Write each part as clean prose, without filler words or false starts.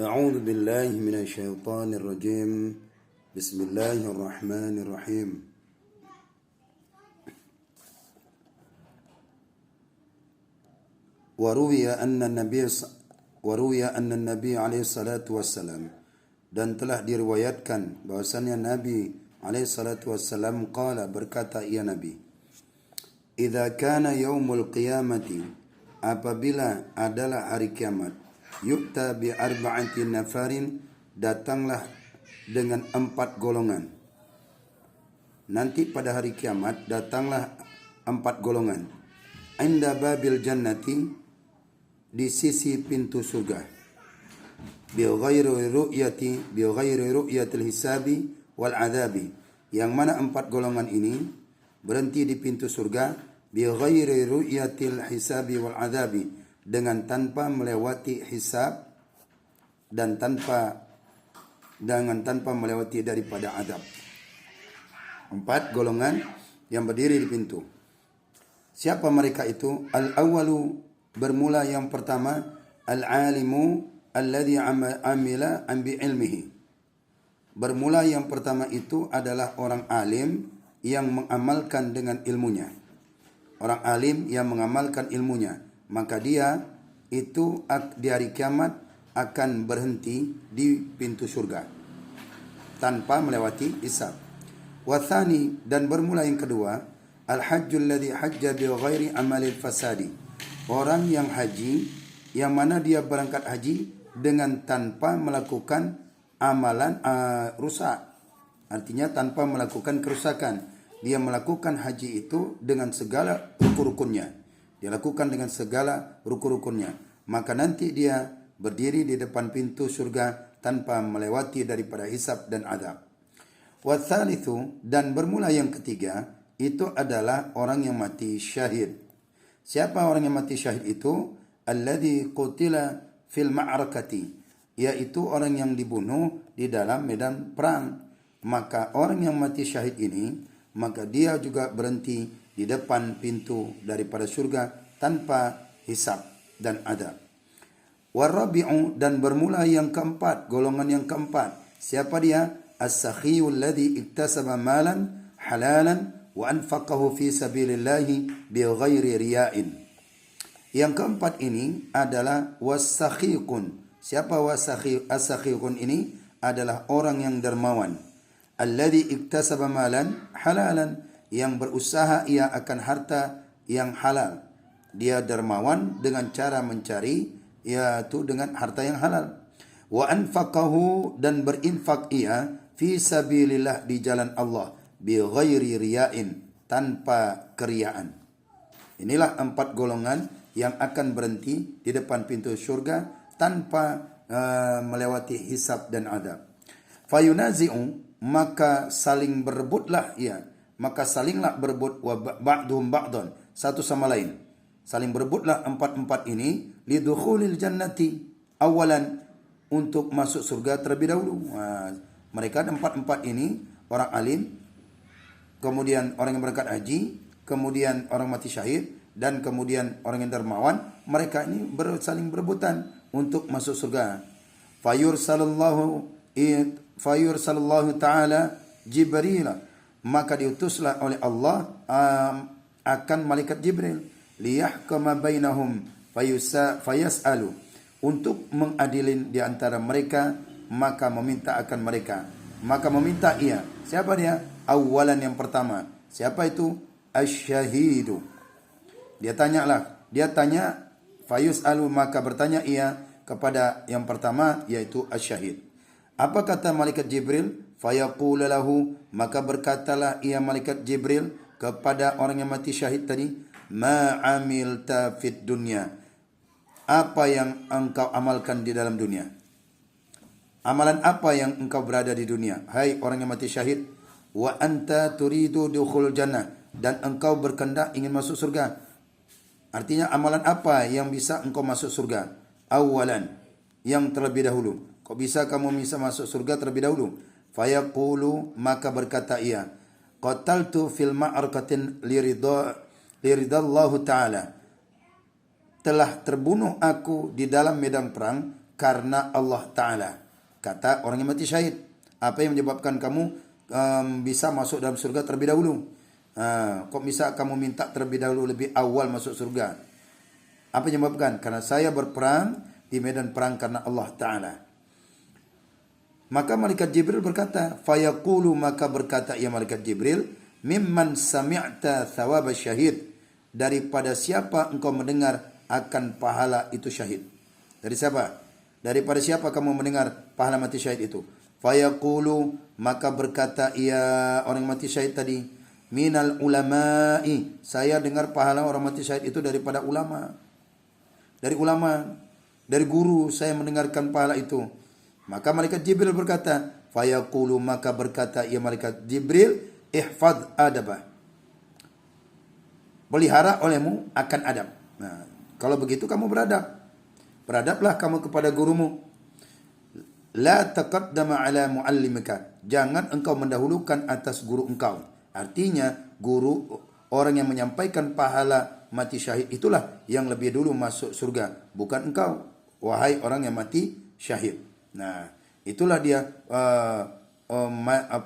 أعوذ بالله من الشيطان الرجيم. بسم الله الرحمن الرحيم. وروي أن النبي عليه الصلاة والسلام, dan telah diriwayatkan bahwasannya Nabi alaihi salatu wassalam qala, berkata ia Nabi, idza kana yaumul qiyamati, apabila adalah hari kiamat, yu'ta bi arba'ati nafarin, datanglah dengan 4 golongan. Nanti pada hari kiamat datanglah 4 golongan. Inda babil jannati, di sisi pintu surga. Bi ghairi ru'yatil hisabi wal adabi, yang mana 4 golongan ini berhenti di pintu surga. Bi ghairi ru'yatil hisabi wal adabi, dengan tanpa melewati hisab dan tanpa melewati daripada adab. 4 golongan yang berdiri di pintu. Siapa mereka itu? Al-awwalu, bermula yang pertama, al-alimu alladhi amila bi ilmihi. Bermula yang pertama itu adalah orang alim yang mengamalkan dengan ilmunya. Orang alim yang mengamalkan ilmunya, maka dia itu di hari kiamat akan berhenti di pintu surga tanpa melewati hisab. Wathani, dan bermula yang kedua, al-hajjul ladzi hajja bi ghairi amalil fasadi. Orang yang haji yang mana dia berangkat haji dengan tanpa melakukan amalan rusak. Artinya tanpa melakukan kerusakan. Dia melakukan haji itu dengan segala rukun-rukunnya. Dia lakukan dengan segala rukun-rukunnya. Maka nanti dia berdiri di depan pintu surga tanpa melewati daripada hisab dan adab. Watsalitsu, dan bermula yang ketiga, itu adalah orang yang mati syahid. Siapa orang yang mati syahid itu? Alladzi qutila fil ma'rakati, yaitu orang yang dibunuh di dalam medan perang. Maka orang yang mati syahid ini, maka dia juga berhenti di depan pintu daripada surga tanpa hisab dan adab. Warabi'u, dan bermula yang keempat, golongan yang keempat. Siapa dia? As-sakhiyul ladzi iktasaba malan halalan wa anfaqahu fi sabilillahi bighairi riya'in. Yang keempat ini adalah wasakhiqun. Siapa as-sakhiqun ini? Adalah orang yang dermawan. Alladzi iktasaba malan halalan, yang berusaha ia akan harta yang halal. Dia dermawan dengan cara mencari, yaitu dengan harta yang halal. Wa anfaqahu, dan berinfak ia fi sabilillah, di jalan Allah, bi ghairi riya'in, tanpa keriaan. Inilah 4 golongan yang akan berhenti di depan pintu surga tanpa melewati hisab dan adab. Fayunazi'u, maka saling berebutlah ia, maka salinglah berebut, wa ba'dhum ba'dhan, satu sama lain. Saling berebutlah 4 ini, lidukhulil jannati awalan, untuk masuk surga terlebih dahulu. Mereka 4 ini, orang alim, kemudian orang yang berangkat haji, kemudian orang mati syahid, dan kemudian orang yang dermawan. Mereka ini saling berebutan untuk masuk surga. Fayursallallahu ta'ala Jibril, maka diutuslah oleh Allah akan malaikat Jibril, liyahkama bainahum fayas'alu, untuk mengadilin di antara mereka, maka meminta akan mereka. Maka meminta ia. Siapa dia? Awalan, yang pertama. Siapa itu? Asy-syahidu. Dia tanya, fayus'alu, maka bertanya ia kepada yang pertama, yaitu asy-syahid. Apa kata malaikat Jibril? Fayaqulu lahu, maka berkatalah ia malaikat Jibril kepada orang yang mati syahid tadi, ma amilta fid dunya, apa yang engkau amalkan di dalam dunia? Amalan apa yang engkau berada di dunia, hai orang yang mati syahid? Wa anta turidu dukhul jannah, dan engkau berkehendak ingin masuk surga. Artinya amalan apa yang bisa engkau masuk surga? Awalan, yang terlebih dahulu. Kok bisa kamu bisa masuk surga terlebih dahulu? Fayaqulu, maka berkata ia, qataltu fil ma'arakatin liridallahu ta'ala, telah terbunuh aku di dalam medan perang karena Allah Ta'ala. Kata orang yang mati syahid, apa yang menyebabkan kamu bisa masuk dalam surga terlebih dahulu? Kok bisa kamu minta terlebih dahulu lebih awal masuk surga? Apa yang menyebabkan? Karena saya berperang di medan perang karena Allah Ta'ala. Maka malaikat Jibril berkata, fayaqulu, maka berkata ia malaikat Jibril, mimman sami'ta thawab syahid, daripada siapa engkau mendengar akan pahala itu syahid. Dari siapa? Daripada siapa kamu mendengar pahala mati syahid itu? Fayaqulu, maka berkata ia orang mati syahid tadi, minal ulama'i, saya dengar pahala orang mati syahid itu daripada ulama. Dari ulama, dari guru saya mendengarkan pahala itu. Maka malaikat Jibril berkata, fayaqulu, maka berkata ia malaikat Jibril, ihfaz adabah, pelihara olehmu akan adab. Nah, kalau begitu kamu beradab. Beradablah kamu kepada gurumu. La taqaddama ala muallimika, jangan engkau mendahulukan atas guru engkau. Artinya guru, orang yang menyampaikan pahala mati syahid itulah yang lebih dulu masuk surga, bukan engkau, wahai orang yang mati syahid. Nah, itulah dia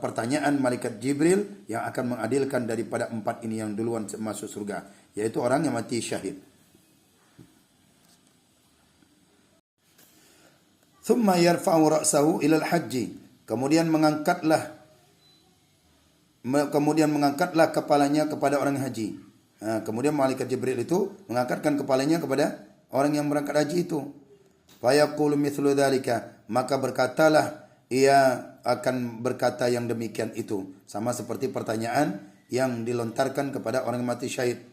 pertanyaan malaikat Jibril yang akan mengadilkan daripada 4 ini yang duluan masuk surga, yaitu orang yang mati syahid. Thumma yarfa'u ra'sahu ilal haji, kemudian mengangkatlah kepalanya kepada orang haji. Kemudian malaikat Jibril itu mengangkatkan kepalanya kepada orang yang berangkat haji itu. Fa yaqulu mithlu dzalika, maka berkatalah ia akan berkata yang demikian itu, sama seperti pertanyaan yang dilontarkan kepada orang mati syahid.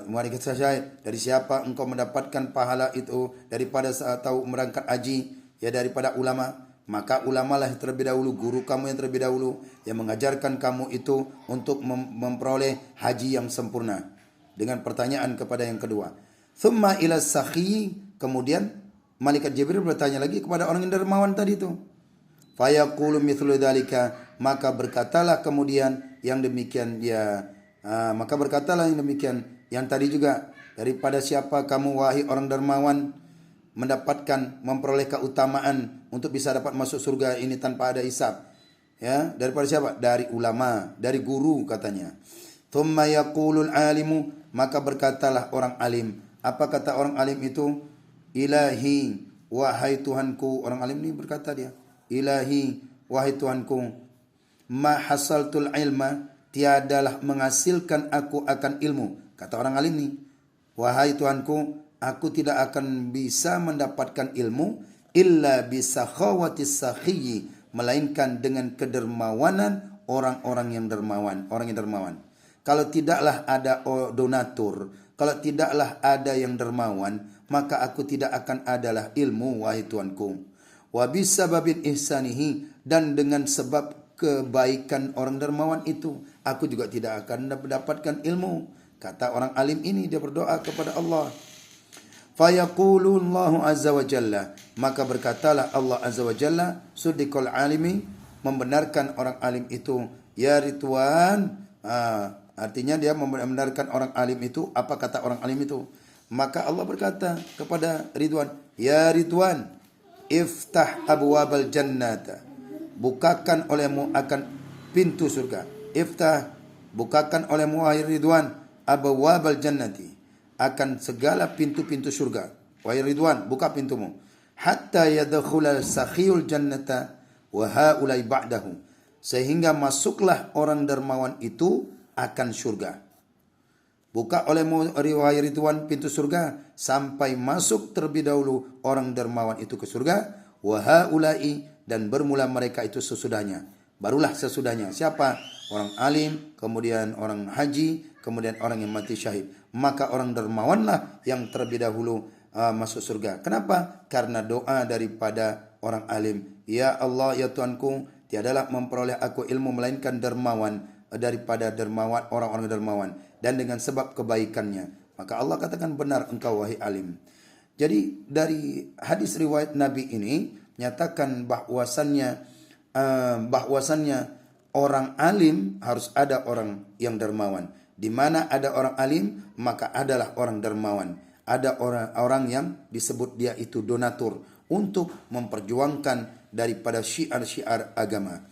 Malaikat syahid, dari siapa engkau mendapatkan pahala itu? Daripada tahu berangkat haji, ya daripada ulama. Maka ulamalah yang terlebih dahulu, guru kamu yang terlebih dahulu, yang mengajarkan kamu itu untuk memperoleh haji yang sempurna. Dengan pertanyaan kepada yang kedua. Thumma ila sakhi, kemudian malaikat Jibril bertanya lagi kepada orang yang dermawan tadi itu. Fayaqulu mithlu dzalika, maka berkatalah kemudian yang demikian dia. Maka berkatalah yang demikian yang tadi juga, daripada siapa kamu wahai orang dermawan mendapatkan memperoleh keutamaan untuk bisa dapat masuk surga ini tanpa ada hisab. Ya, daripada siapa? Dari ulama, dari guru katanya. Thumma yaqulul alimu, maka berkatalah orang alim. Apa kata orang alim itu? Ilahi, wahai Tuhanku. Orang alim ini berkata dia, ilahi, wahai Tuhanku, ma hasaltul ilma, tiadalah menghasilkan aku akan ilmu. Kata orang alim ini, wahai Tuhanku, aku tidak akan bisa mendapatkan ilmu illa bisakhawatis sakhiyyi, melainkan dengan kedermawanan orang-orang yang dermawan, orang yang dermawan. Kalau tidaklah ada donatur, kalau tidaklah ada yang dermawan, maka aku tidak akan adalah ilmu, wahai Tuhanku. Wa bisababin ihsanihi, dan dengan sebab kebaikan orang dermawan itu, aku juga tidak akan mendapatkan ilmu. Kata orang alim ini, dia berdoa kepada Allah. Fayaqulu Allahu azza wa jalla, maka berkatalah Allah azza wa jalla, suddiqul alimi, membenarkan orang alim itu. Ya Ridwan, artinya dia membenarkan orang alim itu. Apa kata orang alim itu? Maka Allah berkata kepada Ridwan, ya Ridwan, iftah abwabal jannata, bukakan olehmu akan pintu surga. Iftah, bukakan olehmu wahai Ridwan, abwabal jannati, akan segala pintu-pintu surga. Wahai Ridwan, buka pintumu. Hatta yadkhulal sakhiyul jannata wa haulai ba'dahu, sehingga masuklah orang dermawan itu akan surga. Buka olehmu wahai Ridwan pintu surga, sampai masuk terlebih dahulu orang dermawan itu ke surga. Wa haulai, dan bermula mereka itu sesudahnya. Barulah sesudahnya siapa? Orang alim, kemudian orang haji, kemudian orang yang mati syahid. Maka orang dermawanlah yang terlebih dahulu masuk surga. Kenapa? Karena doa daripada orang alim. Ya Allah, ya Tuhanku, tiadalah memperoleh aku ilmu melainkan dermawan, daripada dermawan, orang-orang dermawan, dan dengan sebab kebaikannya. Maka Allah katakan, benar engkau wahai alim. Jadi dari hadis riwayat Nabi ini nyatakan bahwasannya orang alim harus ada orang yang dermawan. Di mana ada orang alim, maka adalah orang dermawan. Ada orang yang disebut dia itu donatur, untuk memperjuangkan daripada syiar-syiar agama.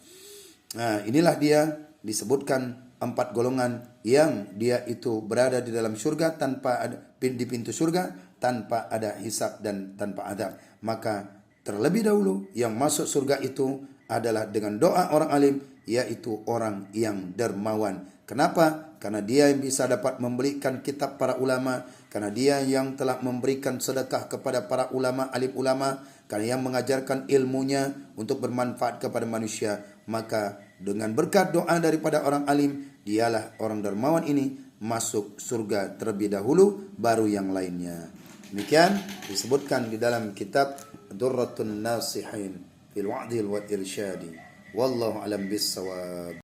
Nah, inilah dia disebutkan 4 golongan yang dia itu berada di dalam surga tanpa ada, di pintu surga tanpa ada hisab dan tanpa adab. Maka terlebih dahulu yang masuk surga itu adalah dengan doa orang alim, yaitu orang yang dermawan. Kenapa? Karena dia yang bisa dapat memberikan kitab para ulama, karena dia yang telah memberikan sedekah kepada para ulama, alim ulama, karena yang mengajarkan ilmunya untuk bermanfaat kepada manusia. Maka dengan berkat doa daripada orang alim, dialah orang dermawan ini masuk surga terlebih dahulu, baru yang lainnya. Demikian disebutkan di dalam kitab Durratun Nasihin fil Wa'dil wal Irsyadi. Wallahu alam bis-shawab.